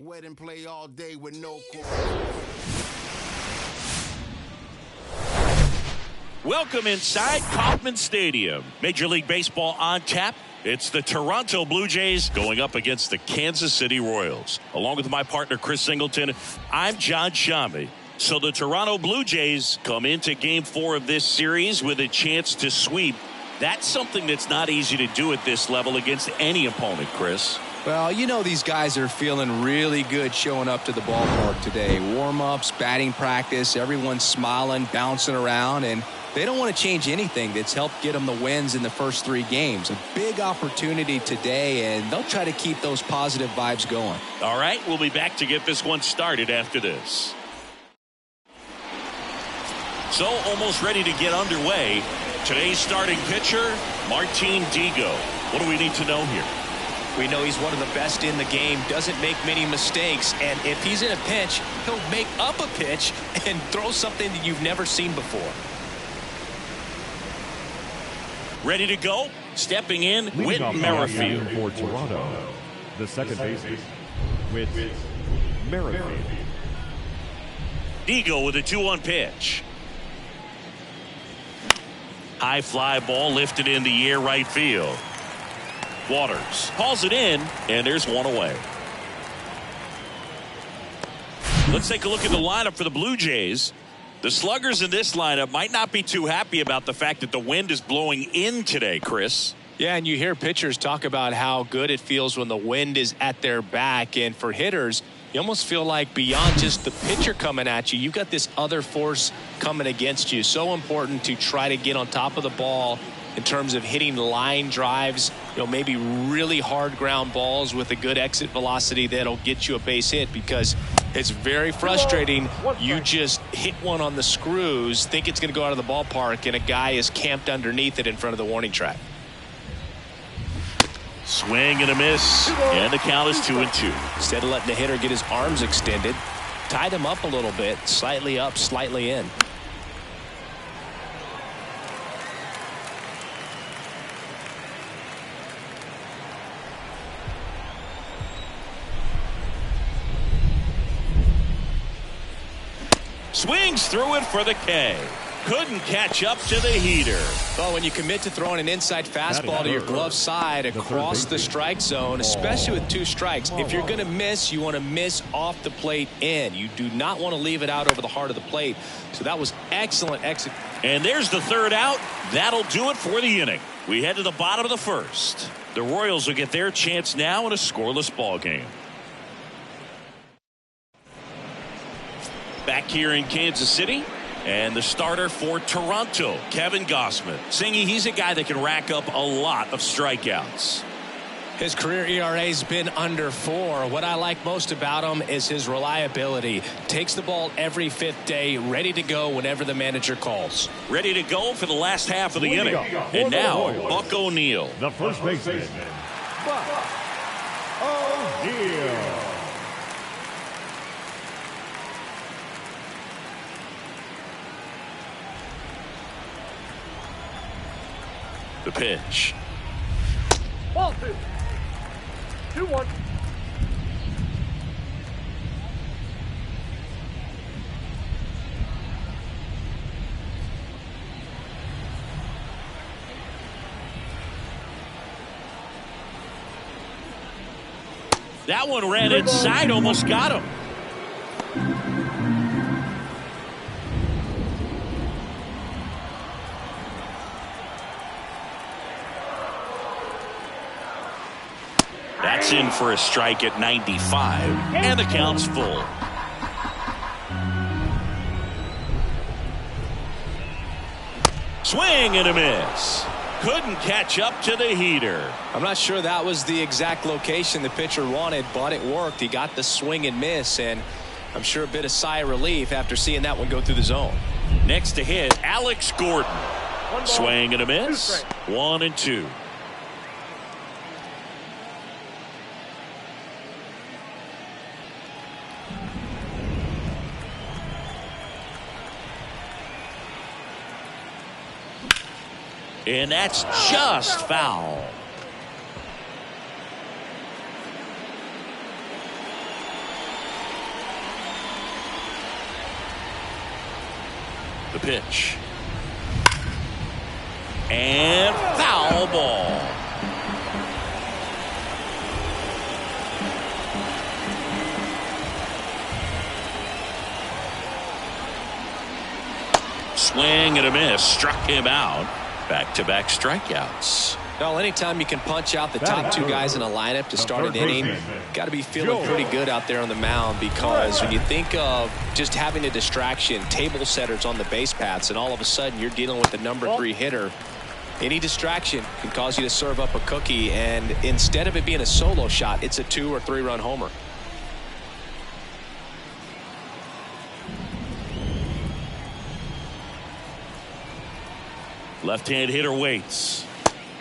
Wet and play all day with no call. Welcome inside Kauffman Stadium. Major League Baseball on tap. It's the Toronto Blue Jays going up against the Kansas City Royals. Along with my partner, Chris Singleton, I'm John Shambi. So the Toronto Blue Jays come into Game 4 of this series with a chance to sweep. That's something that's not easy to do at this level against any opponent, Chris. Well, you know these guys are feeling really good showing up to the ballpark today. Warm-ups, batting practice, everyone's smiling, bouncing around, and they don't want to change anything that's helped get them the wins in the first 3 games. A big opportunity today, and they'll try to keep those positive vibes going. All right, we'll be back to get this one started after this. So almost ready to get underway. Today's starting pitcher, Martin Digo. What do we need to know here? We know he's one of the best in the game, doesn't make many mistakes, and if he's in a pinch, he'll make up a pitch and throw something that you've never seen before. Ready to go? Stepping in, Whit Merrifield. For Toronto, the second baseman, Whit Merrifield. Digo with a 2-1 pitch. High fly ball lifted in the air right field. Waters hauls it in, and there's one away. Let's take a look at the lineup for the Blue Jays. The sluggers in this lineup might not be too happy about the fact that the wind is blowing in today, Chris. Yeah, and you hear pitchers talk about how good it feels when the wind is at their back, and for hitters, you almost feel like beyond just the pitcher coming at you, you've got this other force coming against you. So important to try to get on top of the ball in terms of hitting line drives, maybe really hard ground balls with a good exit velocity that'll get you a base hit, because it's very frustrating. You just hit one on the screws, think it's going to go out of the ballpark, and a guy is camped underneath it in front of the warning track. Swing and a miss, and the count is 2-2. Instead of letting the hitter get his arms extended, tied him up a little bit, slightly up, slightly in. Swings through it for the K. Couldn't catch up to the heater. Well, when you commit to throwing an inside fastball to your glove side across the strike zone, especially with 2 strikes, if you're going to miss, you want to miss off the plate in. You do not want to leave it out over the heart of the plate. So that was excellent exit. And there's the third out. That'll do it for the inning. We head to the bottom of the first. The Royals will get their chance now in a scoreless ball game. Back here in Kansas City, and the starter for Toronto, Kevin Gausman. Singy, he's a guy that can rack up a lot of strikeouts. His career ERA's been under 4. What I like most about him is his reliability. Takes the ball every 5th day, ready to go whenever the manager calls. Ready to go for the last half of the inning. And now, Buck O'Neil. The first baseman, Buck O'Neil. The pitch. 2-1. That one ran inside, almost got him. That's in for a strike at 95, and the count's full. Swing and a miss. Couldn't catch up to the heater. I'm not sure that was the exact location the pitcher wanted, but it worked. He got the swing and miss, and I'm sure a bit of sigh of relief after seeing that one go through the zone. Next to hit, Alex Gordon. Swing and a miss. 1-2. And that's just foul. The pitch. And foul ball. Swing and a miss. Struck him out. Back-to-back strikeouts. Well, anytime you can punch out the top two guys in a lineup to start an inning, got to be feeling pretty good out there on the mound, because when you think of just having a distraction, table setters on the base paths, and all of a sudden you're dealing with the number 3 hitter, any distraction can cause you to serve up a cookie, and instead of it being a solo shot, it's a 2 or 3 run homer. Left-hand hitter waits.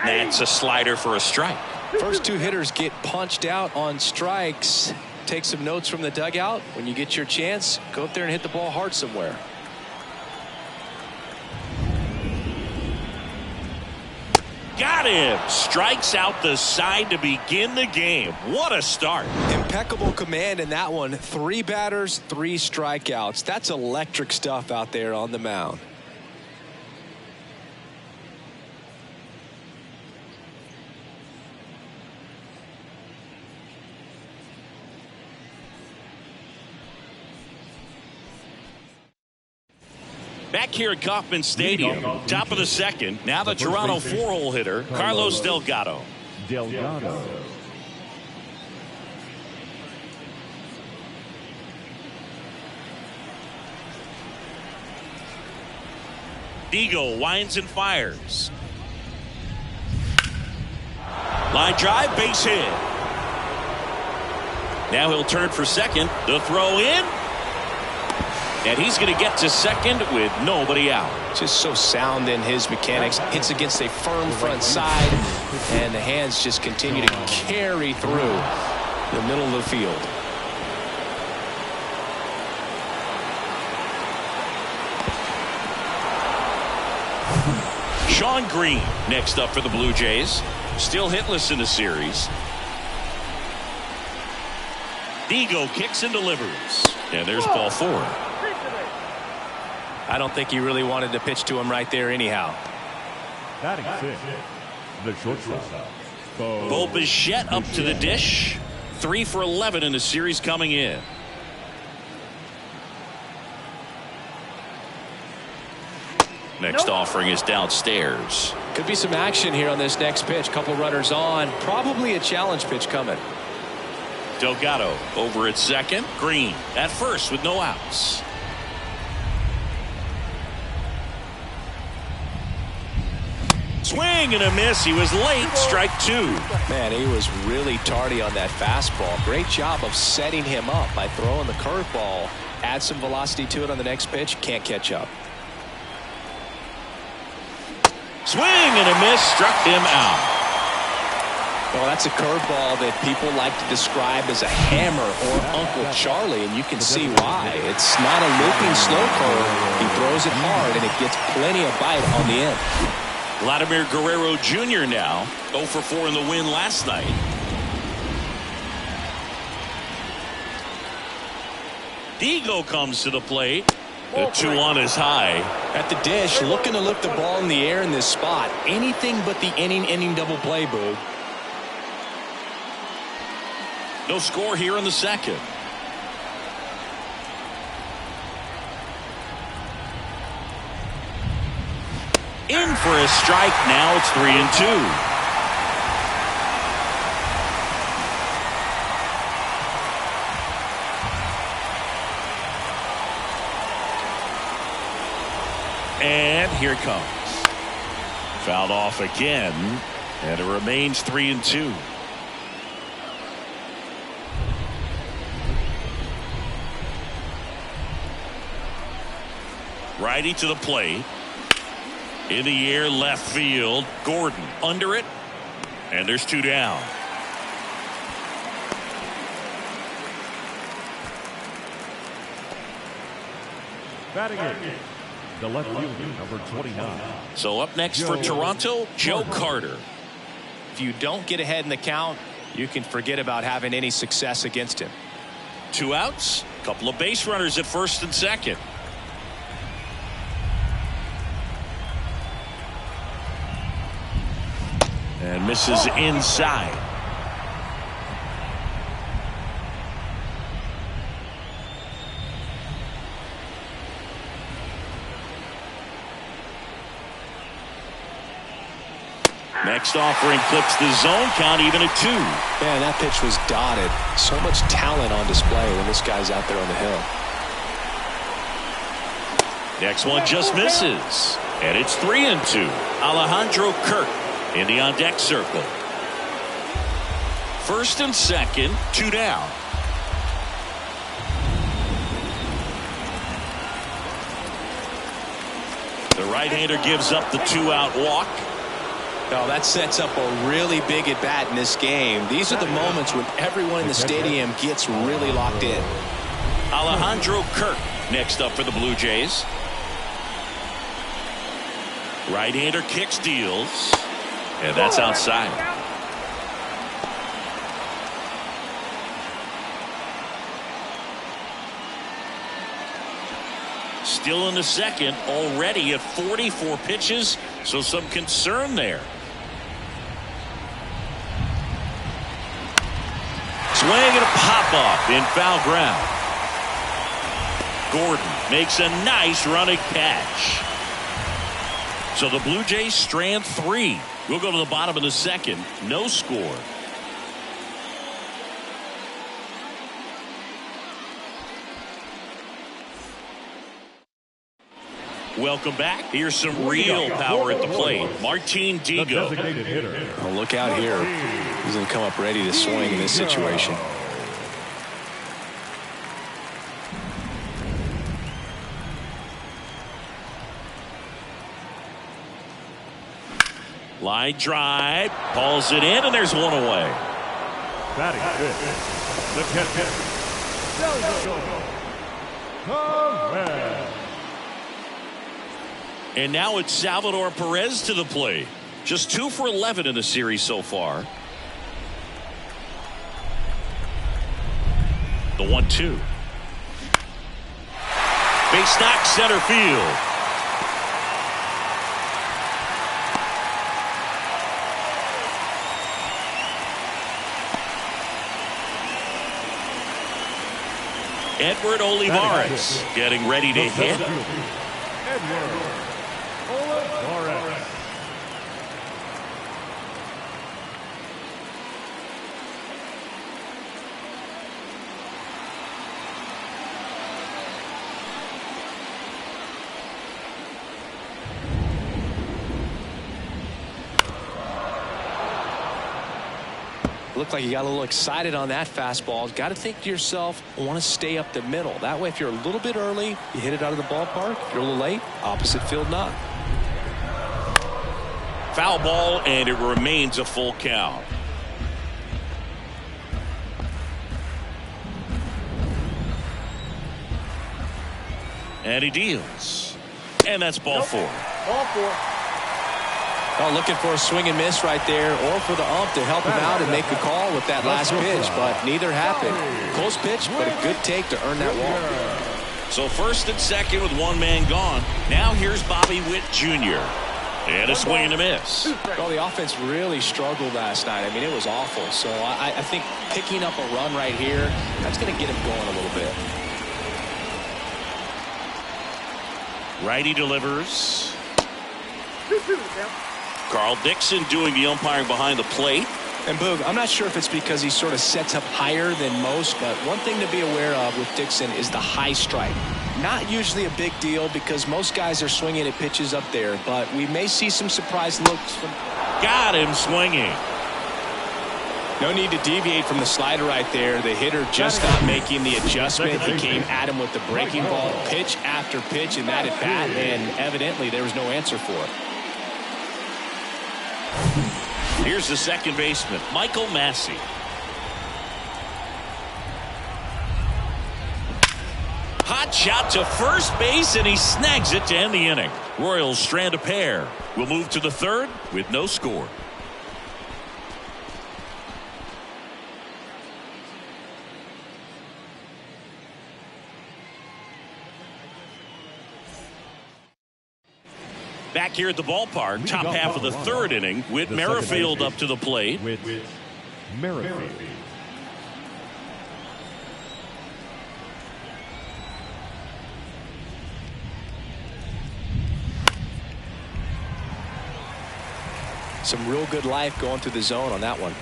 That's a slider for a strike. First 2 hitters get punched out on strikes. Take some notes from the dugout. When you get your chance, go up there and hit the ball hard somewhere. Got him. Strikes out the side to begin the game. What a start. Impeccable command in that one. 3 batters, 3 strikeouts. That's electric stuff out there on the mound. Back here at Kauffman Stadium, top of the second. Now the Toronto 4-hole hitter, Carlos Delgado. Digo winds and fires. Line drive, base hit. Now he'll turn for second. The throw in. And he's going to get to second with nobody out. Just so sound in his mechanics. Hits against a firm front side, and the hands just continue to carry through the middle of the field. Sean Green next up for the Blue Jays. Still hitless in the series. Digo kicks and delivers. And there's ball 4. I don't think he really wanted to pitch to him right there anyhow. Batting 6, the shortstop, Bo Bichette up to the dish. 3 for 11 in the series coming in. Next offering is downstairs. Could be some action here on this next pitch. Couple runners on. Probably a challenge pitch coming. Delgado over at second. Green at first with no outs. Swing and a miss. He was late. Strike 2. Man, he was really tardy on that fastball. Great job of setting him up by throwing the curveball. Add some velocity to it on the next pitch. Can't catch up. Swing and a miss. Struck him out. Well, that's a curveball that people like to describe as a hammer or Uncle Charlie, and you can see why. It's not a looping slow curve. He throws it hard, and it gets plenty of bite on the end. Vladimir Guerrero Jr. now 0 for 4 in the win last night. Digo comes to the plate. The 2-1 is high. At the dish, looking to lift the ball in the air in this spot. Anything but the inning double play, Boo. No score here in the second. In for a strike. Now it's 3-2. And here it comes. Fouled off again, and it remains 3-2. Righty to the plate. In the air, left field. Gordon under it. And there's 2 down. batting 8, the left fielder, number 29. So up next for Toronto, Joe Carter. If you don't get ahead in the count, you can forget about having any success against him. 2 outs, couple of base runners at first and second. And misses inside. Next offering clips the zone count even at 2. Man, that pitch was dotted. So much talent on display when this guy's out there on the hill. Next one just misses. And it's 3-2. Alejandro Kirk in the on-deck circle. First and second, 2 down. The right-hander gives up the 2-out walk. No, that sets up a really big at-bat in this game. These are the moments when everyone in the stadium gets really locked in. Alejandro Kirk next up for the Blue Jays. Right-hander kicks, deals, and that's outside. Still in the second, already at 44 pitches, so some concern there. Swing and a pop-up in foul ground. Gordon makes a nice running catch. So the Blue Jays strand 3. We'll go to the bottom of the second. No score. Welcome back. Here's some real power at the plate. Martin Digo. Well, look out here. He's going to come up ready to swing in this situation. Line drive. Calls it in, and there's one away. Batting fifth, the catcher, Perez. And now it's Salvador Perez to the plate. Just 2 for 11 in the series so far. The 1-2. Base knock center field. Edward Olivares getting ready to hit. Edward Olivares. Looked like you got a little excited on that fastball. Got to think to yourself, I want to stay up the middle. That way, if you're a little bit early, you hit it out of the ballpark. If you're a little late, opposite field knock. Foul ball, and it remains a full count. And he deals. And that's ball 4. Ball 4. Oh, looking for a swing and miss right there, or for the ump to help him out and make the call with that last pitch, but neither happened. Close pitch, but a good take to earn that walk. So first and second with one man gone. Now here's Bobby Witt Jr. And a swing and a miss. Well, the offense really struggled last night. I mean, it was awful. So I think picking up a run right here, that's going to get him going a little bit. Righty delivers. Carl Dixon doing the umpiring behind the plate. And Boog, I'm not sure if it's because he sort of sets up higher than most, but one thing to be aware of with Dixon is the high strike. Not usually a big deal because most guys are swinging at pitches up there, but we may see some surprise looks from. Got him swinging. No need to deviate from the slider right there. The hitter just not making the adjustment. He came at him with the breaking ball pitch after pitch in that at bat, and evidently there was no answer for it. Here's the second baseman, Michael Massey. Hot shot to first base, and he snags it to end the inning. Royals strand a pair. We'll move to the third with no score. Back back here at the ballpark. Top half of the third inning with Merrifield up to the plate. With Merrifield. Some real good life going through the zone on that one.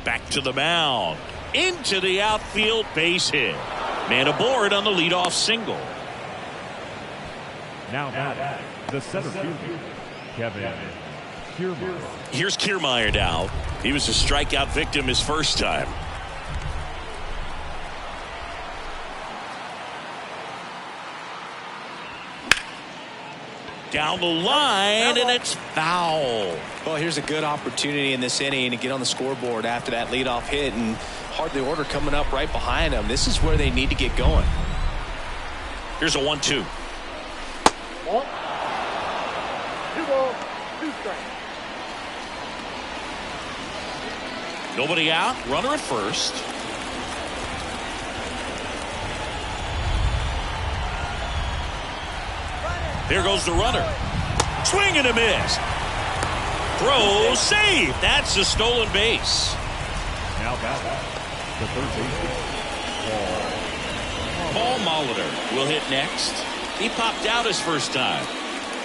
Back to the mound. Into the outfield, base hit. Man aboard on the leadoff single. Now batting, the center fielder, Kevin Kiermaier. Here's Kiermaier now. He was a strikeout victim his first time. Down the line, and it's foul. Well, here's a good opportunity in this inning to get on the scoreboard after that leadoff hit, and hardly order coming up right behind them. This is where they need to get going. Here's a 1-2. 1, 2 balls, 2 strikes. Nobody out. Runner at first. Here goes the runner. Swing and a miss. Throw, save. That's a stolen base. Now batting, the third baseman, Paul Molitor will hit next. He popped out his first time.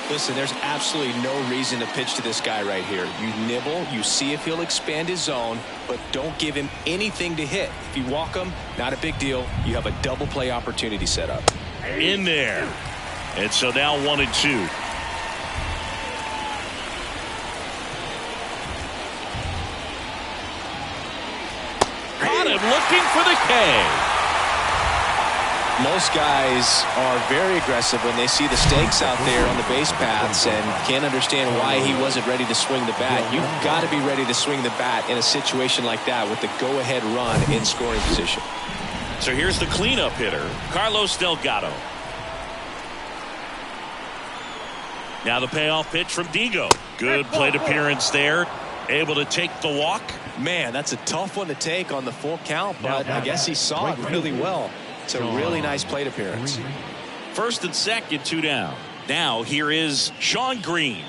Listen, there's absolutely no reason to pitch to this guy right here. You nibble, you see if he'll expand his zone, but don't give him anything to hit. If you walk him, not a big deal. You have a double play opportunity set up. In there. And so now 1-2. Caught him looking for the K. Most guys are very aggressive when they see the stakes out there on the base paths and can't understand why he wasn't ready to swing the bat. You've got to be ready to swing the bat in a situation like that with the go-ahead run in scoring position. So here's the cleanup hitter, Carlos Delgado. Now the payoff pitch from Digo. Good plate appearance there. Able to take the walk. Man, that's a tough one to take on the full count, but I guess he saw it really well. It's a really nice plate appearance. First and second, 2 down. Now here is Sean Green.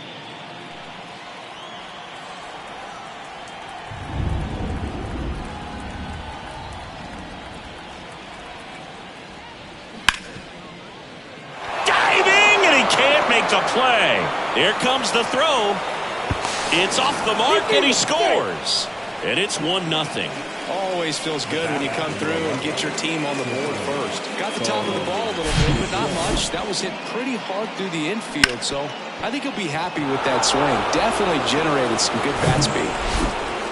Diving, and he can't make the play. Here comes the throw. It's off the mark, and he scores. And it's 1-0. Always feels good when you come through and get your team on the board first. Got the top of the ball a little bit, but not much. That was hit pretty hard through the infield, so I think he'll be happy with that swing. Definitely generated some good bat speed.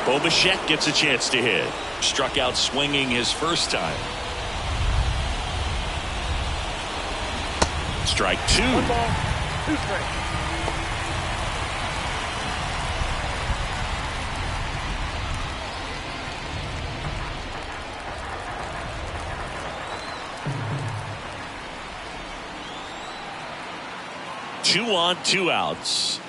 Bo Bichette gets a chance to hit. Struck out swinging his first time. Strike 2. 1 ball, 2 strikes. Two on, 2 outs.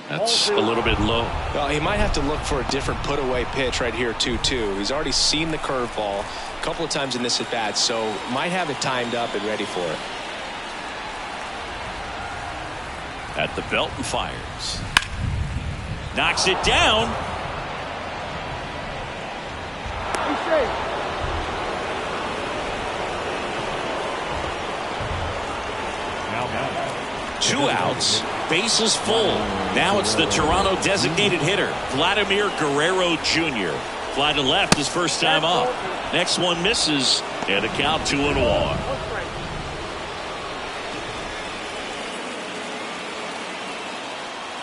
That's a little bit low. Well, he might have to look for a different put-away pitch right here, 2-2. He's already seen the curveball a couple of times in this at-bat, so might have it timed up and ready for it. At the belt and fires. Knocks it down. He's safe. now batting, 2 outs, bases full. Now it's the Toronto designated hitter, Vladimir Guerrero Jr. Fly to left his first time up. Next one misses, and a count 2-1.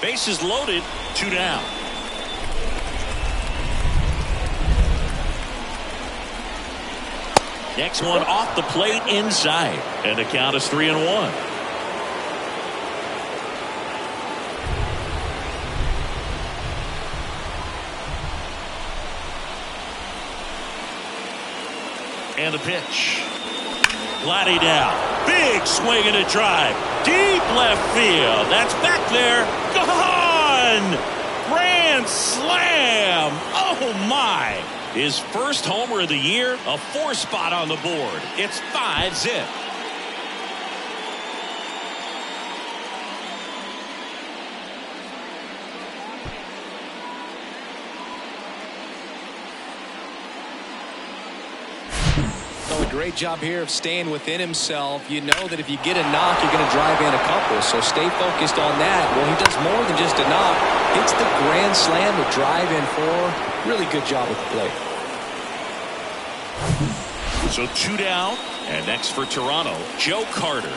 Bases loaded, 2 down. Next one off the plate inside, and the count is 3-1. And the pitch. Vladdy down. Big swing and a drive. Deep left field. That's back there. Gone! Ran grand slam. Oh, my. His first homer of the year, a 4-spot on the board. It's 5-zip. Great job here of staying within himself. You know that if you get a knock, you're going to drive in a couple. So stay focused on that. Well, he does more than just a knock. Hits the grand slam to drive in 4. Really good job at the plate. So 2 down. And next for Toronto, Joe Carter.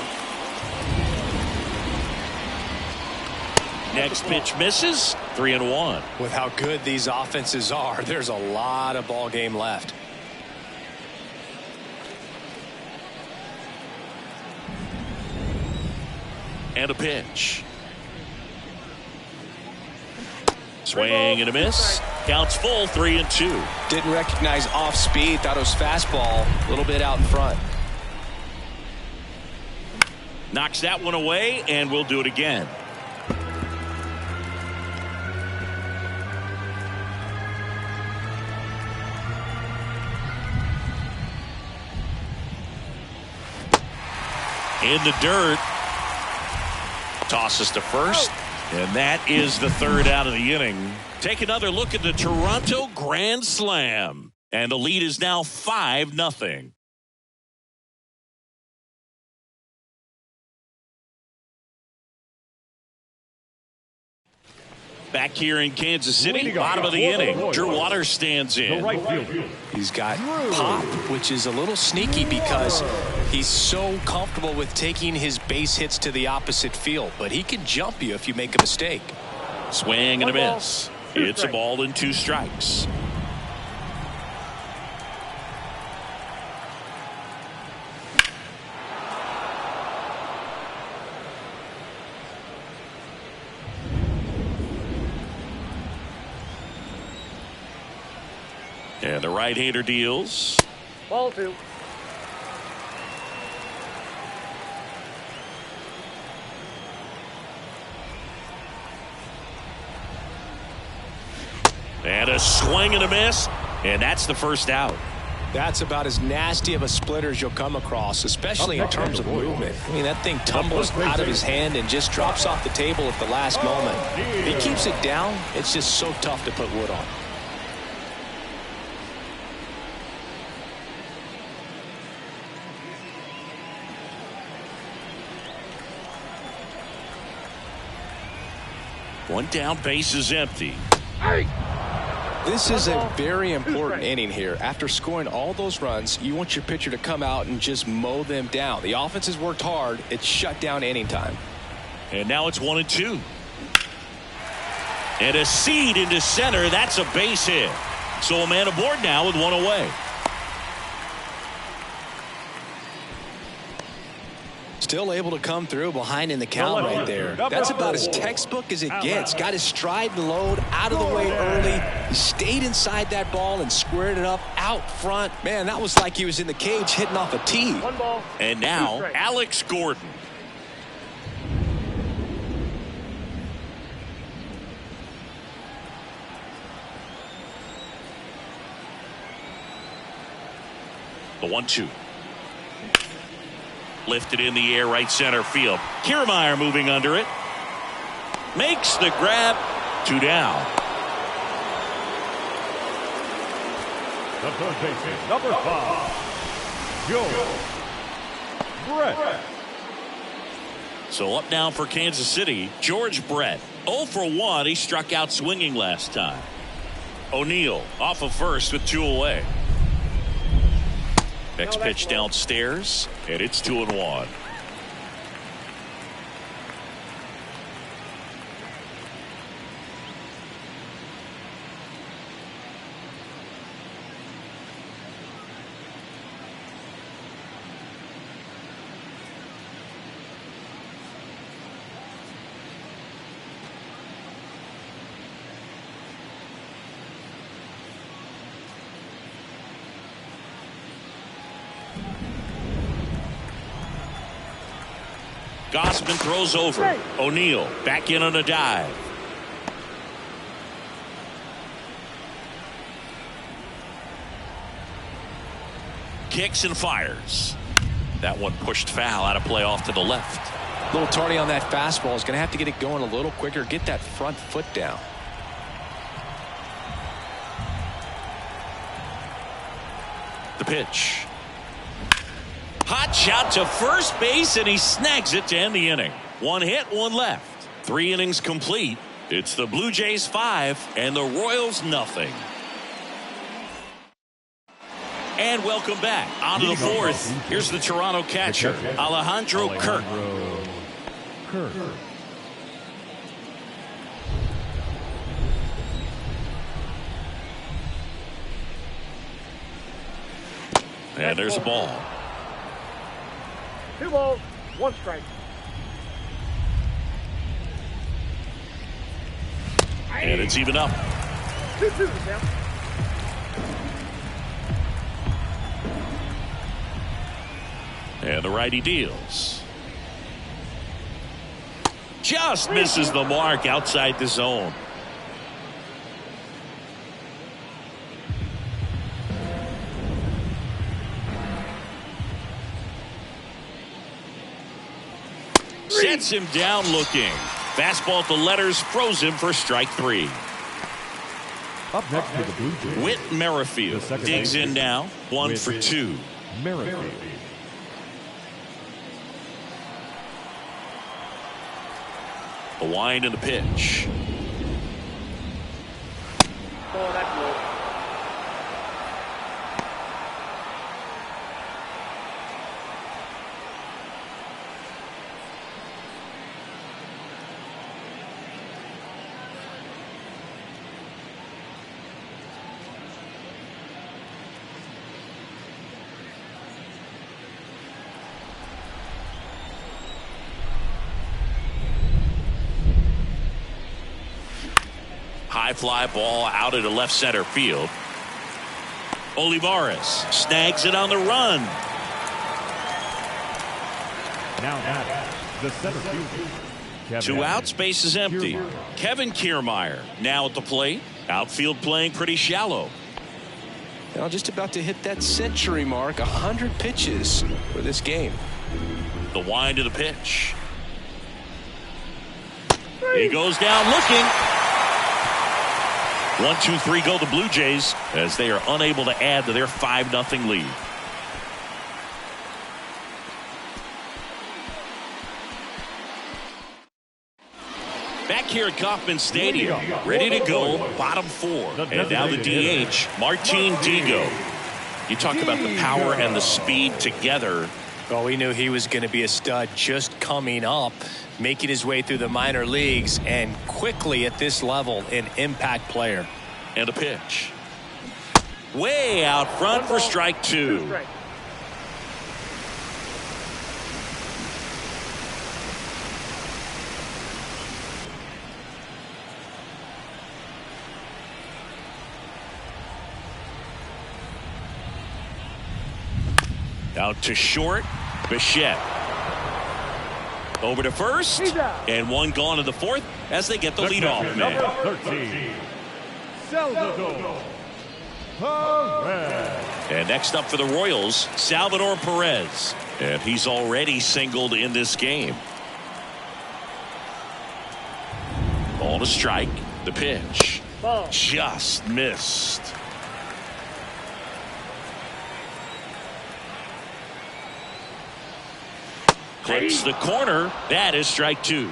Next pitch misses. 3-1. With how good these offenses are, there's a lot of ball game left. And a pitch. Swing and a miss. Counts full, 3-2. Didn't recognize off speed. Thought it was fastball. A little bit out in front. Knocks that one away, and we'll do it again. In the dirt. Tosses to first, and that is the 3rd out of the inning. Take another look at the Toronto Grand Slam, and the lead is now 5-0. Back here in Kansas City, bottom of the inning, Drew Waters stands in. He's got pop, which is a little sneaky because he's so comfortable with taking his base hits to the opposite field, but he can jump you if you make a mistake. Swing and a miss. It's a ball and 2 strikes. And the right-hander deals. Ball 2. And a swing and a miss. And that's the first out. That's about as nasty of a splitter as you'll come across, especially in terms of movement. I mean, that thing tumbles out of his hand and just drops off the table at the last moment. He keeps it down. It's just so tough to put wood on. One down, base is empty. This is a very important inning here. After scoring all those runs, you want your pitcher to come out and just mow them down. The offense has worked hard. It's shut down inning time. And now it's 1-2. And a seed into center. That's a base hit. So a man aboard now with 1 away. Still able to come through behind in the count right there. That's about as textbook as it gets. Got his stride and load out of the way early. He stayed inside that ball and squared it up out front. Man, that was like he was in the cage hitting off a tee. And now Alex Gordon. The 1-2. Lifted in the air, right center field. Kiermaier moving under it. Makes the grab. 2 down. The third baseman, number 5, Joe Brett. So up now for Kansas City, George Brett. 0 for 1. He struck out swinging last time. O'Neill off of first with 2 away. Next pitch downstairs, and it's 2-1. Gossman throws over. O'Neill back in on a dive. Kicks and fires. That one pushed foul, out of play off to the left. A little tardy on that fastball. Is going to have to get it going a little quicker. Get that front foot down. The pitch. Hot shot to first base, and he snags it to end the inning. One hit, one left. 3 innings complete. It's the Blue Jays 5 and the Royals nothing. And welcome back. On to the 4th. Here's the Toronto catcher, Alejandro Kirk. And there's a ball. 2 balls, 1 strike. And it's even up. 2-2, Sam. And the righty deals. Just misses the mark outside the zone. Sets him down looking. Fastball at the letters, froze him for strike 3. Up next for the Blue Jays, Whit Merrifield digs in now. 1 for 2. Merrifield. The wind and the pitch. Oh, that's low. High fly ball out into left center field. Olivares snags it on the run. Now at the center field. Kevin 2 outs, base is empty. Kiermaier. Kevin Kiermaier now at the plate. Outfield playing pretty shallow. Now just about to hit that century mark. 100 pitches for this game. The wind of the pitch. He goes down looking. 1-2-3 go the Blue Jays as they are unable to add to their 5-0 lead. Back here at Kauffman Stadium, ready to go, bottom 4. And now the DH, Martin Digo. You talk about the power and the speed together. Well, we knew he was going to be a stud just coming up, making his way through the minor leagues, and quickly at this level, an impact player. And a pitch. Way out front for strike 2. 2 strikes. Out to short, Bichette. Over to first, and 1 gone in the 4th as they get the leadoff man. Number 13, Salvador Perez. And next up for the Royals, Salvador Perez. And he's already singled in this game. Ball to strike, the pitch. Ball. Just missed. Clips the corner. That is strike 2.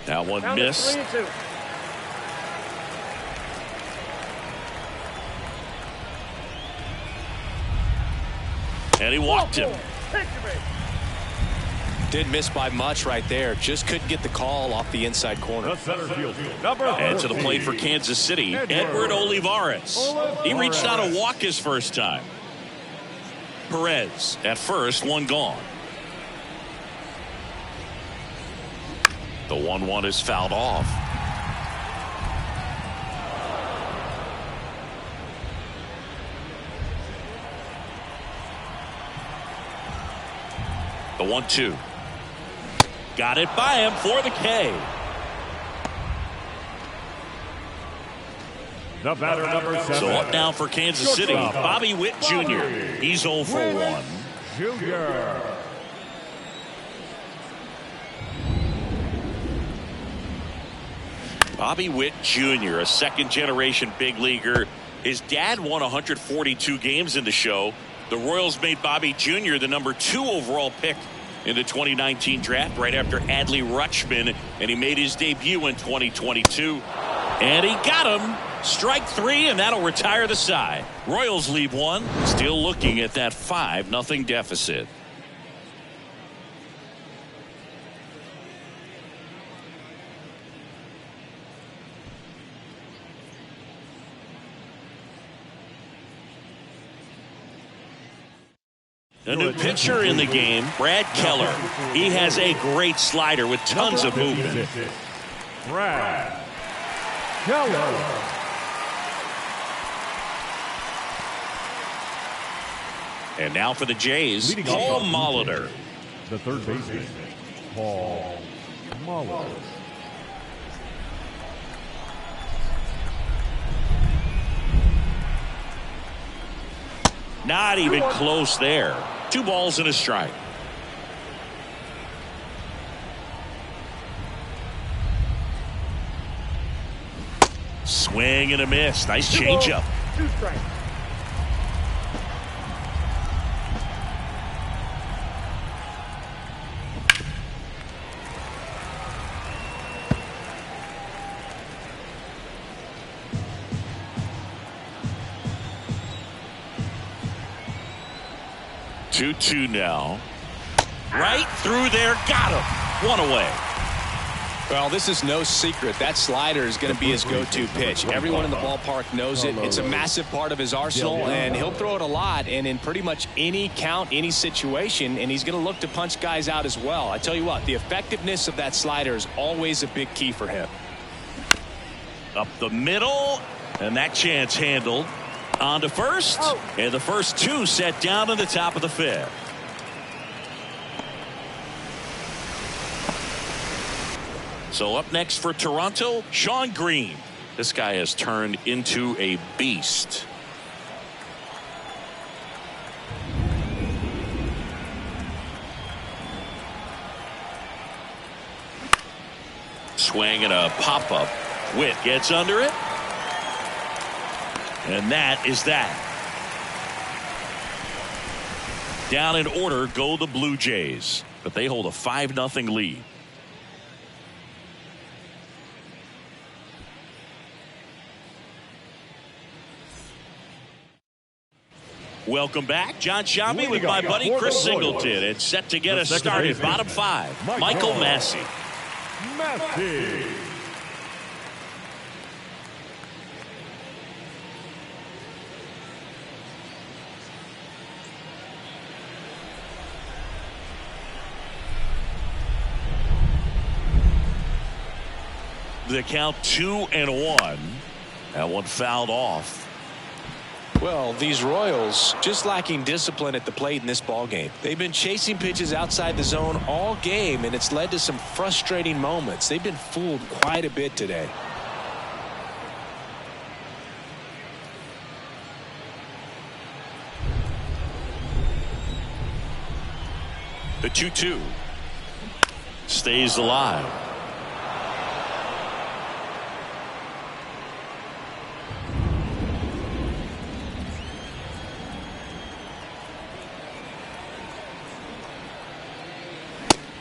That one Down missed. to 3-2. And he walked him. Take your base. Did miss by much right there. Just couldn't get the call off the inside corner. The center field, number And to the 14, plate for Kansas City, Edward Olivares. He reached out a walk his first time. Perez at first, 1 gone. The 1-1 is fouled off. The 1-2. Got it by him for the K. The batter, number 7. So up now for Kansas City, Bobby Witt Jr. He's 0 for 1. Jr. Bobby Witt Jr., a second-generation big leaguer. His dad won 142 games in the show. The Royals made Bobby Jr. the number 2 overall pick in the 2019 draft right after Adley Rutschman, and he made his debut in 2022. And he got him. Strike 3, and that'll retire the side. Royals leave 1, still looking at that 5-0 deficit. A new pitcher in the game, Brad Keller. He has a great slider with tons of movement. Brad Keller. And now for the Jays, Paul Molitor. The third baseman, Paul Molitor. Not even close there. 2 balls and a strike. Swing and a miss. Nice changeup. 2 strikes. Two now. Right through there. Got him. 1 away. Well, this is no secret. That slider is going to be his go-to pitch. Everyone in the ballpark knows it. It's a massive part of his arsenal, and he'll throw it a lot and in pretty much any count, any situation, and he's going to look to punch guys out as well. I tell you what, the effectiveness of that slider is always a big key for him. Up the middle, and that chance handled. On to first, and the first 2 set down in the top of the 5th. So up next for Toronto, Sean Green. This guy has turned into a beast. Swing and a pop-up. Witt gets under it. And that is that. Down in order go the Blue Jays, but they hold a 5-0 lead. Welcome back. John Shambi with my buddy Chris Singleton. It's set to get us started. Bottom 5, Michael Massey. The count 2-1. That one fouled off. Well, these Royals just lacking discipline at the plate in this ball game. They've been chasing pitches outside the zone all game, and it's led to some frustrating moments. They've been fooled quite a bit today. The 2-2 stays alive.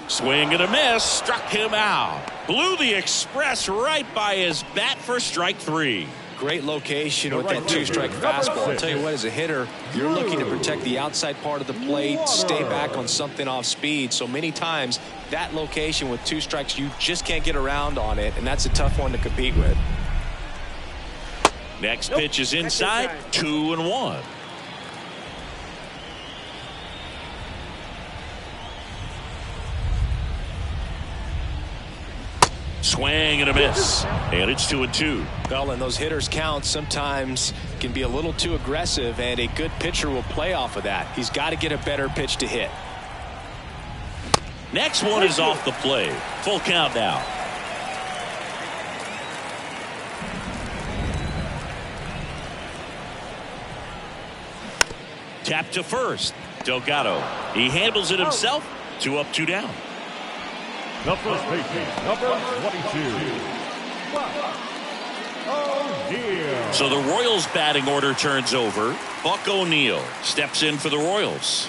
Swing and a miss, struck him out. Blew the express right by his bat for strike 3. Great location with that 2-strike fastball. I'll tell you what, as a hitter, you're looking to protect the outside part of the plate, stay back on something off speed. So many times that location with 2 strikes, you just can't get around on it, and that's a tough one to compete with. Next pitch is inside, 2-1. Swing and a miss, and it's 2-2. Well, and those hitters count sometimes can be a little too aggressive, and a good pitcher will play off of that. He's got to get a better pitch to hit. Next one is off the plate. Full count now. Tap to first. Delgado. He handles it himself. 2 up, 2 down. The first baseman, number 22. O'Neal. So the Royals batting order turns over. Buck O'Neal steps in for the Royals.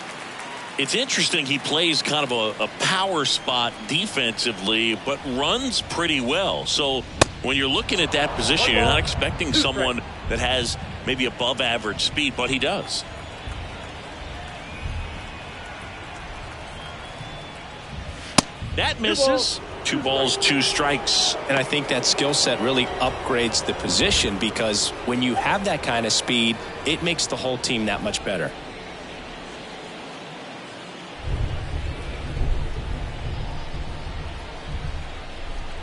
It's interesting, he plays kind of a power spot defensively, but runs pretty well. So when you're looking at that position, you're not expecting someone that has maybe above average speed, but he does. That misses. 2 balls, 2 strikes. And I think that skill set really upgrades the position, because when you have that kind of speed, it makes the whole team that much better.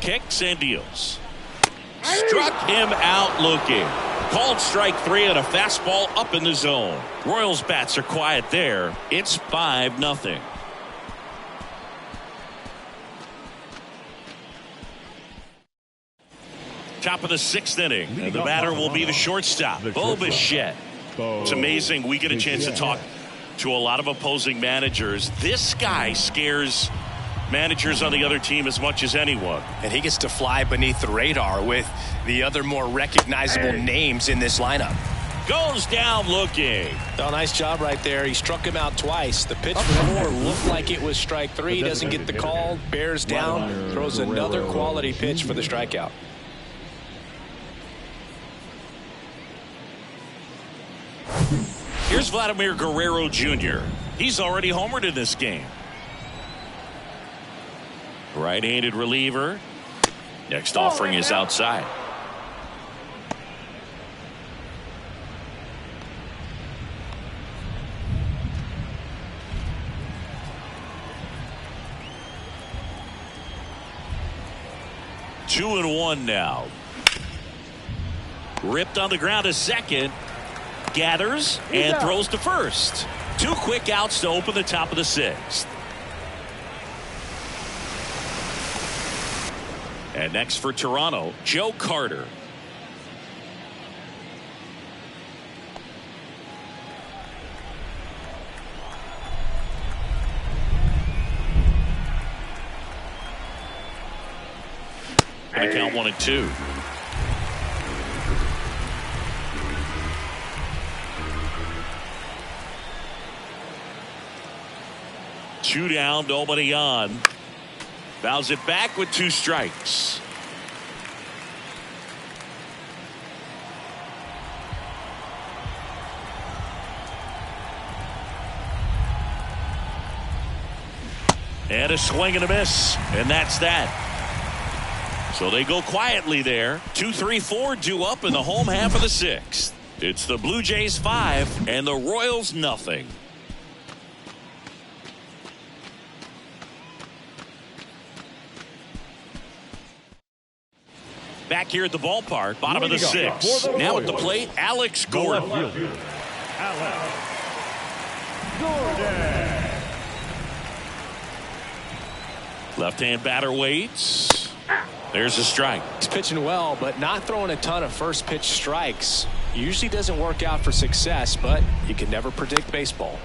Kicks and deals. Struck him out looking. Called strike 3 and a fastball up in the zone. Royals bats are quiet there. It's 5-0. Top of the 6th inning. And the batter will be the shortstop, Bo Bichette. It's amazing. We get a chance to talk to a lot of opposing managers. This guy scares managers on the other team as much as anyone. And he gets to fly beneath the radar with the other more recognizable names in this lineup. Goes down looking. Oh, nice job right there. He struck him out twice. The pitch before looked like it was strike 3. Doesn't get the call. Bears down. Throws another quality pitch for the strikeout. Here's Vladimir Guerrero Jr. He's already homered in this game. Right-handed reliever. Next offering is outside. Two and 1 now. Ripped on the ground to second. Gathers and throws to first. 2 quick outs to open the top of the 6th. And next for Toronto, Joe Carter. Going to count 1 and 2. Two down, nobody on. Fouls it back with 2 strikes. And a swing and a miss. And that's that. So they go quietly there. 2-3-4 due up in the home half of the 6th. It's the Blue Jays 5 and the Royals nothing. Back here at the ballpark, bottom of the 6th. Now at the plate, Alex Gordon. Alex Gordon. Left-hand batter waits. There's a strike. He's pitching well, but not throwing a ton of first pitch strikes. Usually doesn't work out for success, but you can never predict baseball.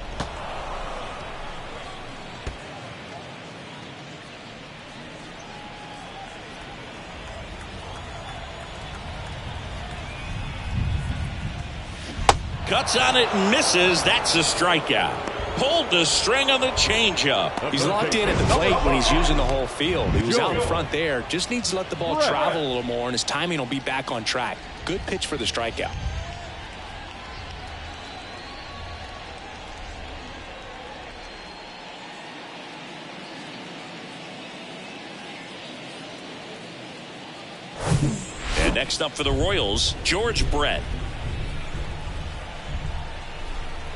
Cuts on it and misses. That's a strikeout. Pulled the string on the changeup. He's locked in at the plate when he's using the whole field. He was out in front there. Just needs to let the ball travel a little more, and his timing will be back on track. Good pitch for the strikeout. And next up for the Royals, George Brett.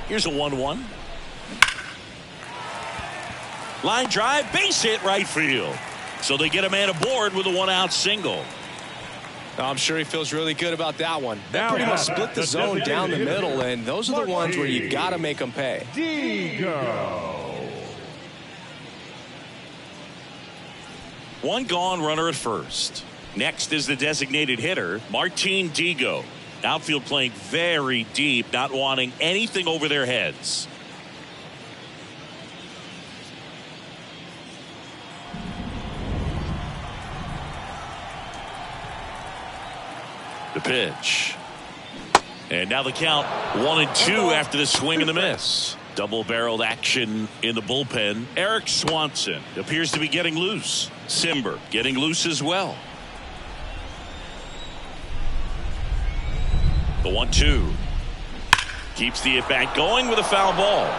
Here's a 1-1. Line drive, base hit right field. So they get a man aboard with a 1-out single. I'm sure he feels really good about that one. That pretty much split the zone down the middle, and those are the ones where you've got to make them pay. Digo. 1 gone, runner at first. Next is the designated hitter, Martin Digo. Outfield playing very deep, not wanting anything over their heads. The pitch. And now the count 1-2 after the swing and the miss. Double-barreled action in the bullpen. Eric Swanson appears to be getting loose. Simber getting loose as well. The 1-2. Keeps the at-bat going with a foul ball.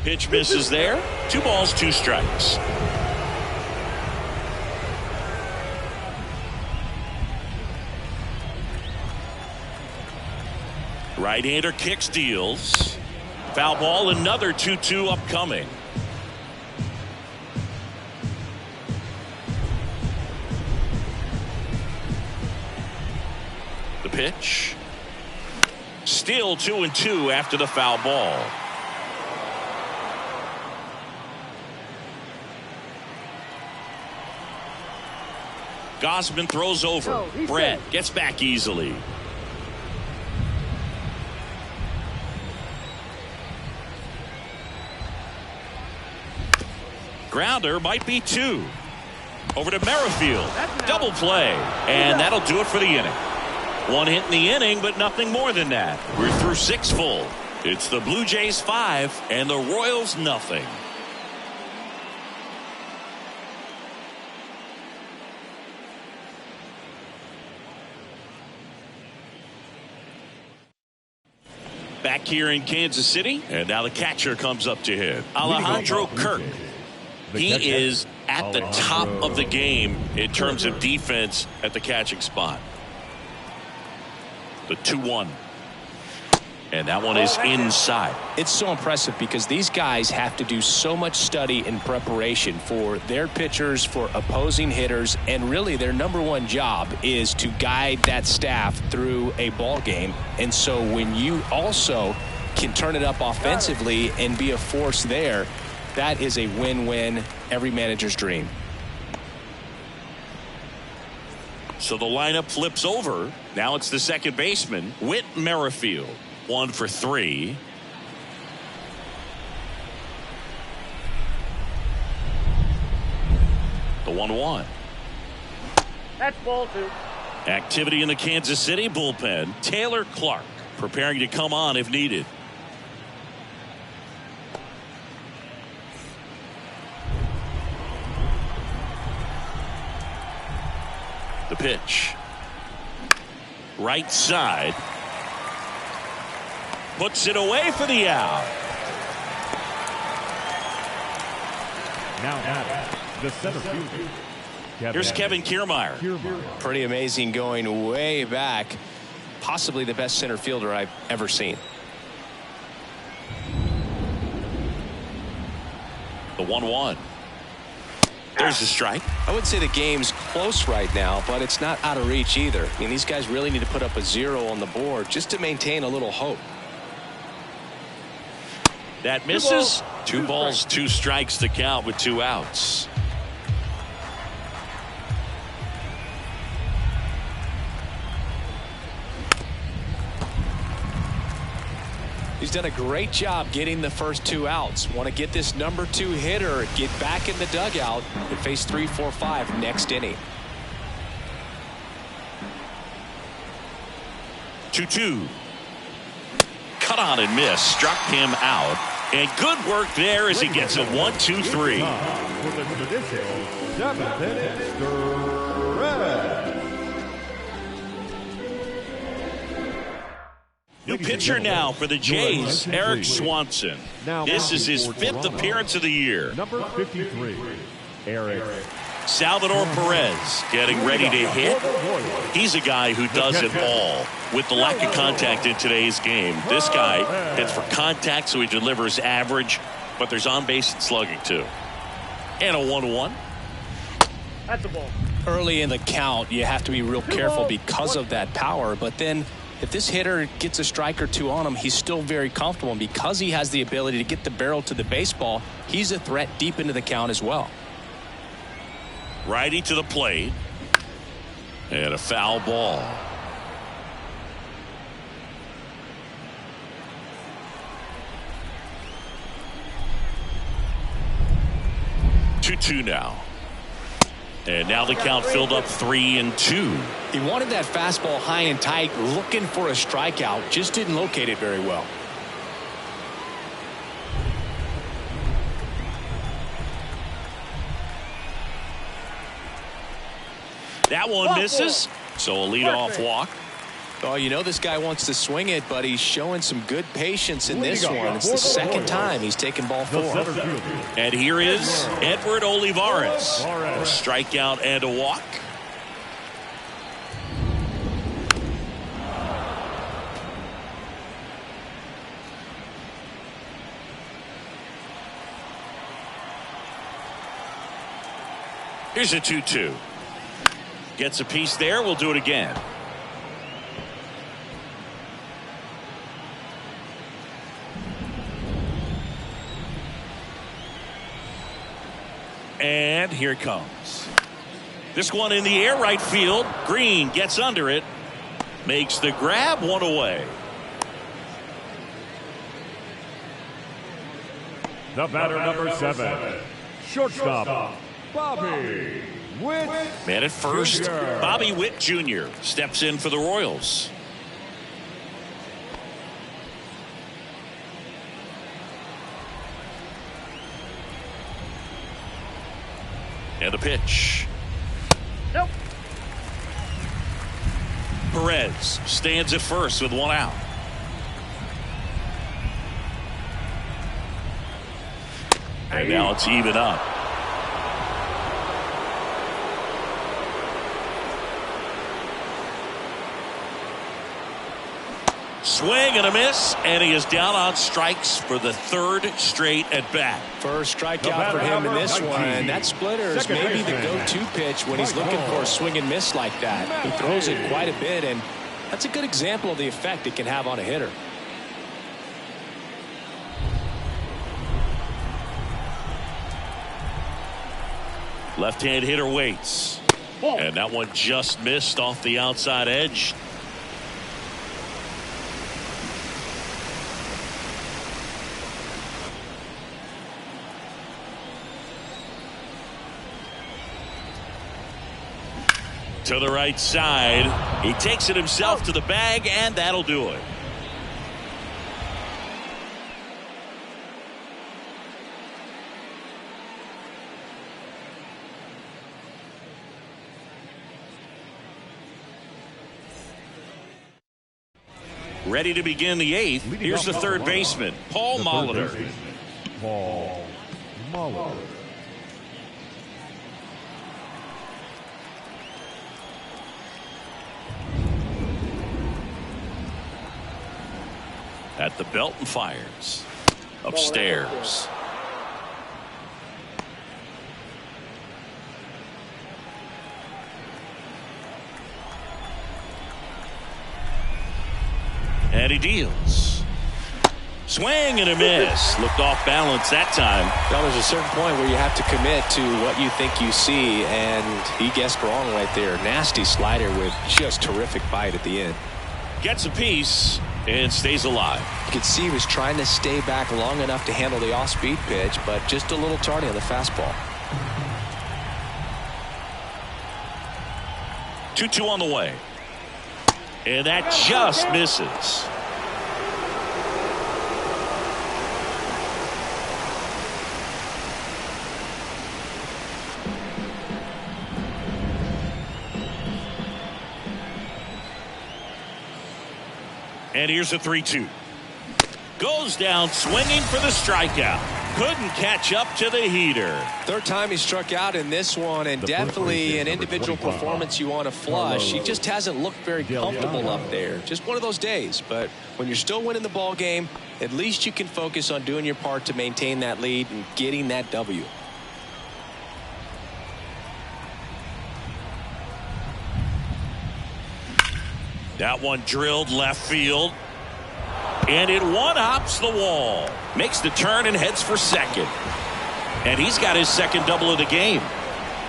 Pitch misses there. 2 balls, 2 strikes. Right-hander kicks, deals. Foul ball, another 2-2 upcoming. The pitch. Still 2-2 after the foul ball. Gosman throws over. Brett gets back easily. Grounder might be 2. Over to Merrifield. Double play. And that'll do it for the inning. 1 hit in the inning, but nothing more than that. We're through 6 full. It's the Blue Jays 5 and the Royals nothing. Back here in Kansas City, and now the catcher comes up to hit. Alejandro Kirk. He is at the top of the game in terms of defense at the catching spot. The 2-1. And that one is inside. It's so impressive because these guys have to do so much study and preparation for their pitchers, for opposing hitters, and really their #1 job is to guide that staff through a ball game. And so when you also can turn it up offensively and be a force there, that is a win-win, every manager's dream. So the lineup flips over. Now it's the second baseman, Whit Merrifield. 1 for 3. The 1-1. That's ball 2. Activity in the Kansas City bullpen. Taylor Clark preparing to come on if needed. The pitch. Right side. Puts it away for the out. Now at the center fielder. Here's Kevin Kiermaier. Pretty amazing, going way back. Possibly the best center fielder I've ever seen. The 1-1. There's the strike. I wouldn't say the game's close right now, but it's not out of reach either. I mean, these guys really need to put up a 0 on the board just to maintain a little hope. That misses. 2 balls, 2 strikes to count with 2 outs. He's done a great job getting the first 2 outs. Want to get this #2 hitter, get back in the dugout, and face 3, 4, 5 next inning. 2-2. Cut on and miss. Struck him out. And good work there as he gets a 1-2-3. For the traditional 7th inning, Stretch. New pitcher now for the Jays, Eric Swanson. This is his 5th appearance of the year. Number 53, Eric. Salvador Perez getting ready to hit. He's a guy who does it all. With the lack of contact in today's game, this guy hits for contact, so he delivers average, but there's on-base and slugging too. And a 1-1. That's a ball. Early in the count, you have to be real careful because of that power, but then if this hitter gets a strike or two on him, he's still very comfortable. And because he has the ability to get the barrel to the baseball, he's a threat deep into the count as well. Righty to the plate. And a foul ball. Two now. And now the count filled up 3-2. He wanted that fastball high and tight, looking for a strikeout, just didn't locate it very well. That one misses, so a leadoff walk. Oh, you know this guy wants to swing it, but he's showing some good patience in this one. It's the second time he's taken ball 4. And here is Edward Olivares. A strikeout and a walk. Here's a 2-2. Gets a piece there. We'll do it again. And here it comes. This one in the air, right field. Green gets under it. Makes the grab, one away. The batter, number 7, shortstop, Bobby Witt. Man at first, Jr. Bobby Witt Jr. steps in for the Royals. And the pitch. Nope. Perez stands at first with one out. And now it's even up. Swing and a miss, and he is down on strikes for the 3rd straight at bat. First strikeout for him in this one. That splitter is maybe the go-to pitch when he's looking for a swing and miss like that. He throws it quite a bit, and that's a good example of the effect it can have on a hitter. Left-hand hitter waits. And that one just missed off the outside edge. To the right side. He takes it himself to the bag, and that'll do it. Ready to begin the 8th. Here's the 3rd baseman, Paul Molitor. Paul Molitor. At the belt and fires. Upstairs. And he deals. Swing and a miss. Looked off balance that time. Well, there's a certain point where you have to commit to what you think you see, and he guessed wrong right there. Nasty slider with just terrific bite at the end. Gets a piece and stays alive. You could see he was trying to stay back long enough to handle the off-speed pitch, but just a little tardy on the fastball. 2-2 on the way. And that just misses. And here's a 3-2. Goes down swinging for the strikeout. Couldn't catch up to the heater. 3rd time he struck out in this one, and definitely an individual performance you want to flush. He just hasn't looked very comfortable up there. Just one of those days. But when you're still winning the ball game, at least you can focus on doing your part to maintain that lead and getting that W. That one drilled left field. And it one-hops the wall. Makes the turn and heads for second. And he's got his second double of the game.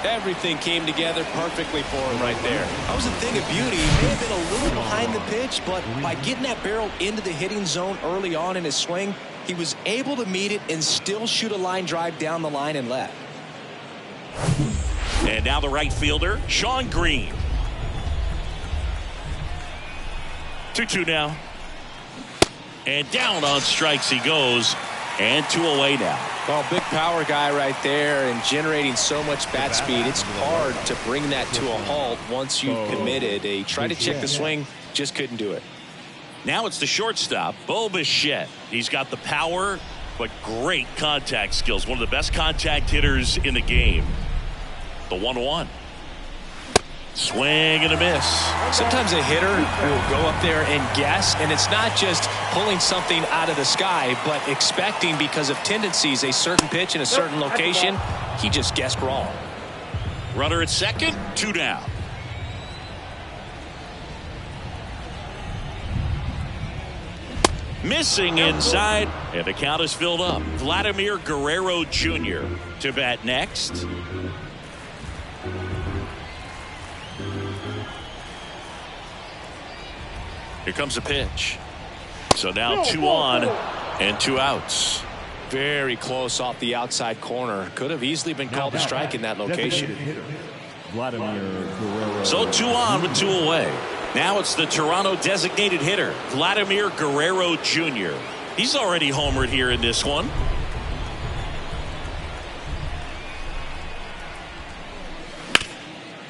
Everything came together perfectly for him right there. That was a thing of beauty. He may have been a little behind the pitch, but by getting that barrel into the hitting zone early on in his swing, he was able to meet it and still shoot a line drive down the line and left. And now the right fielder, Sean Green. 2-2 now. And down on strikes he goes. And 2 away now. Well, big power guy right there and generating so much bat speed. It's hard to bring that to a halt once you've committed. He tried to check the swing, just couldn't do it. Now it's the shortstop, Bo Bichette. He's got the power, but great contact skills. One of the best contact hitters in the game. The 1-1. Swing and a miss. Sometimes a hitter will go up there and guess, and it's not just pulling something out of the sky, but expecting because of tendencies a certain pitch in a certain location. He just guessed wrong. Runner at second, 2 down. Missing inside, and the count is filled up. Vladimir Guerrero Jr. to bat next. Here comes a pitch. So now 2 on and 2 outs. Very close off the outside corner. Could have easily been called a strike in that location. So 2 on with 2 away. Now it's the Toronto designated hitter, Vladimir Guerrero Jr. He's already homered here in this one.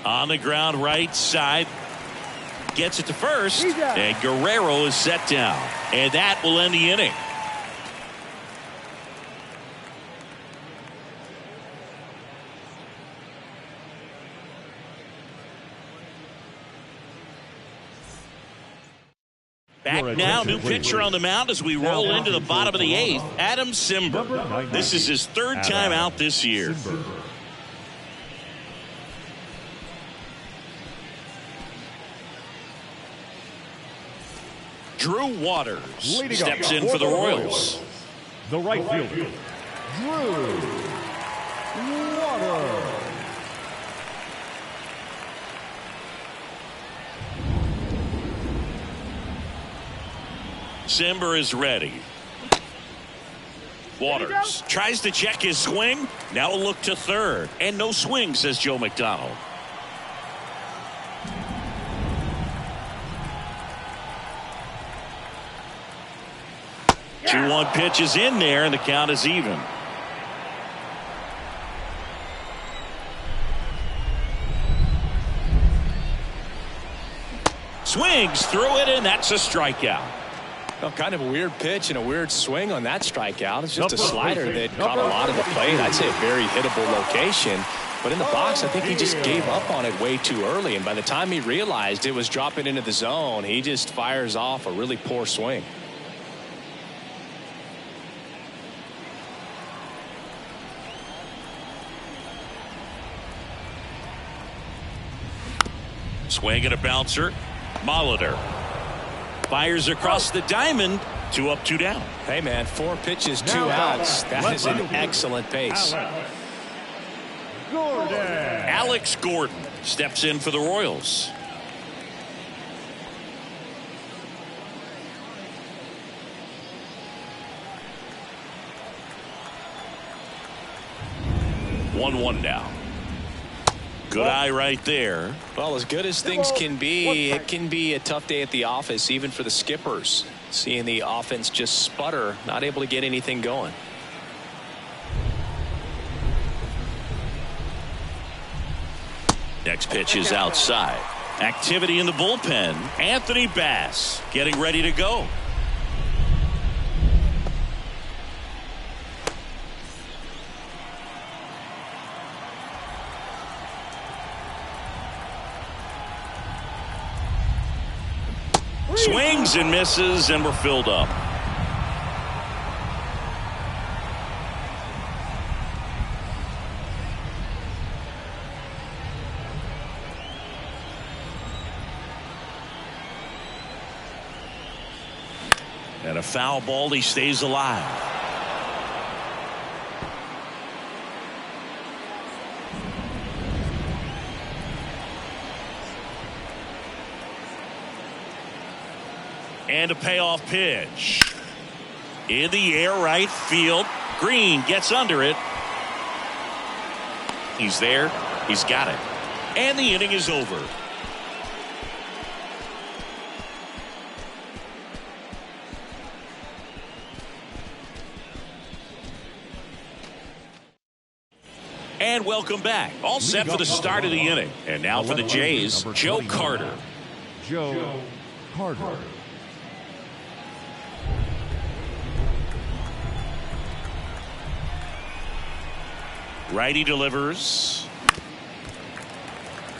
On the ground right side. Gets it to first, and Guerrero is set down. And that will end the inning. Back now, new pitcher on the mound as we roll into the bottom of the 8th, Adam Simber. This is his 3rd time out this year. Drew Waters steps in for the Royals. The right fielder, Drew Waters. Simber is ready. Waters tries to check his swing. Now a look to third. And no swing, says Joe McDonald. Yeah. 2-1 pitch is in there, and the count is even. Swings through it, and that's a strikeout. Well, kind of a weird pitch and a weird swing on that strikeout. It's just a slider that caught a lot of the plate. I'd say a very hittable location. But in the box, I think he just gave up on it way too early. And by the time he realized it was dropping into the zone, he just fires off a really poor swing. Swing and a bouncer. Molitor fires across the diamond. 2 up, 2 down. Hey, man, 4 pitches, 2 outs. That is an excellent pace. Alex Gordon steps in for the Royals. One now. Good eye right there. Well, as good as things can be, it can be a tough day at the office, even for the skippers. Seeing the offense just sputter, not able to get anything going. Next pitch is outside. Activity in the bullpen. Anthony Bass getting ready to go. Swings and misses, and we're filled up. And a foul ball, he stays alive. And a payoff pitch. In the air, right field. Green gets under it. He's there. He's got it. And the inning is over. And welcome back. All set for the start of the inning. And now for the Jays, Joe Carter. Joe Carter. Righty delivers.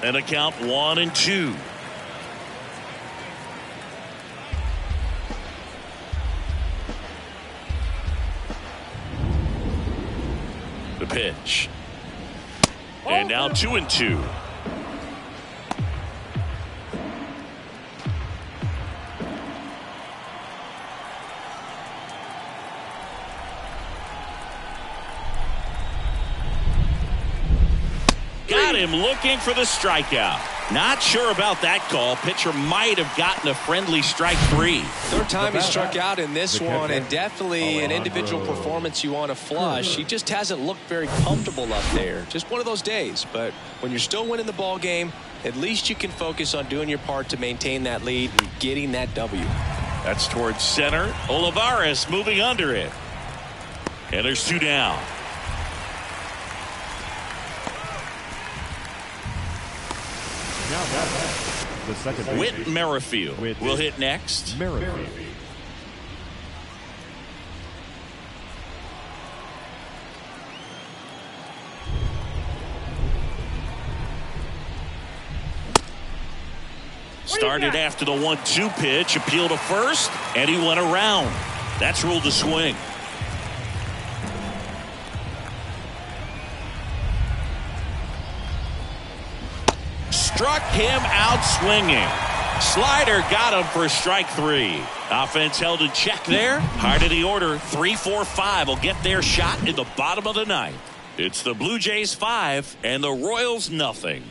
And a count 1-2. The pitch. And now 2-2. Got him looking for the strikeout. Not sure about that call. Pitcher might have gotten a friendly strike 3. Third time he struck out in this one, and definitely an individual performance you want to flush. He just hasn't looked very comfortable up there. Just one of those days. But when you're still winning the ball game, at least you can focus on doing your part to maintain that lead and getting that W. That's towards center. Olivares moving under it. And there's 2 down. Now the second Whit Merrifield will hit next. Merrifield. Started after the 1-2 pitch, appeal to first, and he went around. That's ruled a swing. Struck him out swinging. Slider got him for strike 3. Offense held in check there. Heart of the order, 3-4-5 will get their shot in the bottom of the ninth. It's the Blue Jays 5 and the Royals nothing.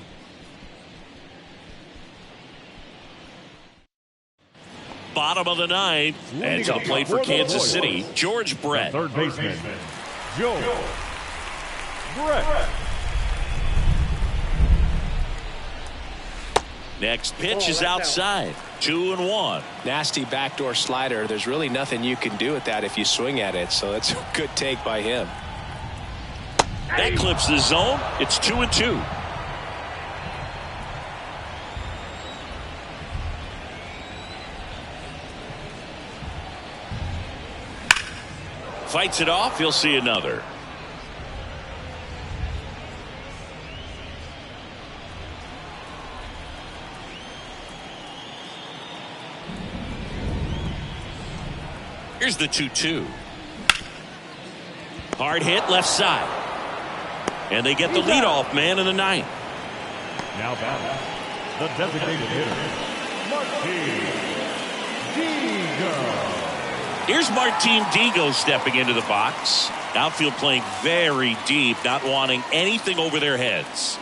Bottom of the ninth, and to the plate for Kansas City, George Brett. Third baseman, Joe Brett. Next pitch is outside. 2-1. Nasty backdoor slider. There's really nothing you can do with that if you swing at it. So that's a good take by him. That clips the zone. It's 2-2. Fights it off. He'll see another. Here's the 2-2. Hard hit left side. And they get the leadoff man in the ninth. Now batting, the designated hitter, Martin Digo. Here's Martin Digo stepping into the box. Outfield playing very deep, not wanting anything over their heads.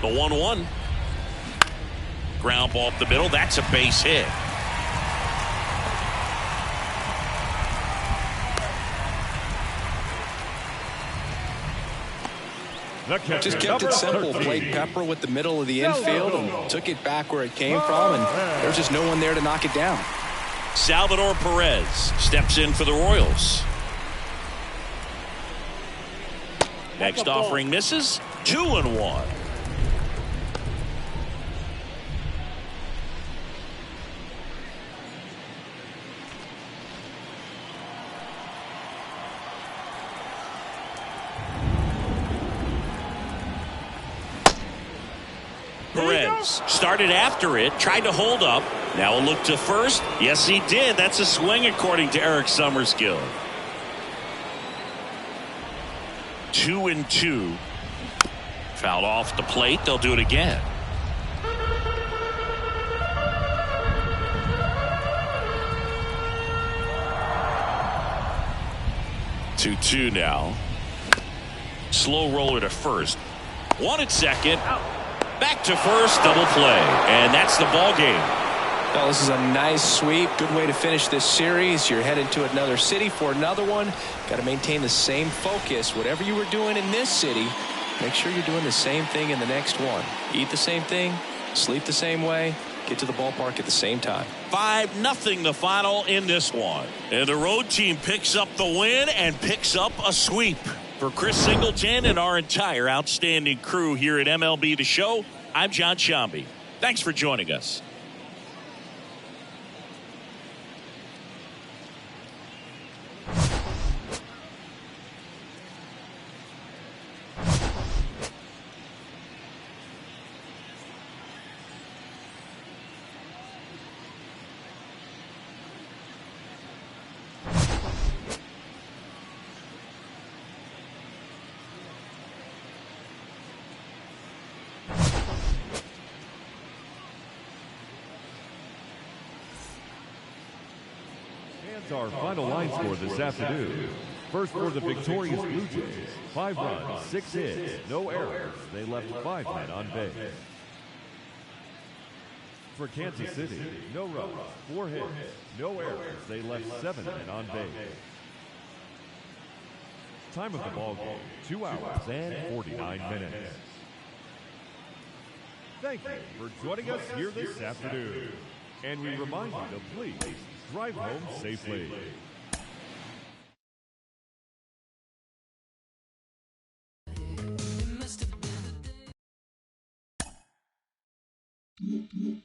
The 1-1. Ground ball up the middle. That's a base hit. Just kept it simple. Played Pepper with the middle of the infield and took it back where it came from, and there's just no one there to knock it down. Salvador Perez steps in for the Royals. Next offering misses. 2-1. Perez started after it, tried to hold up. Now a look to first. Yes, he did. That's a swing according to Eric Summerskill. 2-2. Fouled off the plate. They'll do it again. 2-2 now. Slow roller to first. One at second. Back to first. Double play. And that's the ball game. Well, this is a nice sweep. Good way to finish this series. You're headed to another city for another one. Got to maintain the same focus. Whatever you were doing in this city, make sure you're doing the same thing in the next one. Eat the same thing. Sleep the same way. Get to the ballpark at the same time. 5-0 the final in this one. And the road team picks up the win and picks up a sweep. For Chris Singleton and our entire outstanding crew here at MLB The Show, I'm John Shambi. Thanks for joining us. Our final line score this afternoon. First for the victorious Blue Jays, 5 runs, 6 hits, no errors. They left 5 men on base. For Kansas City, no runs, 4 hits, no errors. They left 7 men on base. Time of the ball game, 2 hours and 49 minutes. Thank you for joining us here this afternoon. And we remind you to please drive home safely. It must have been a day.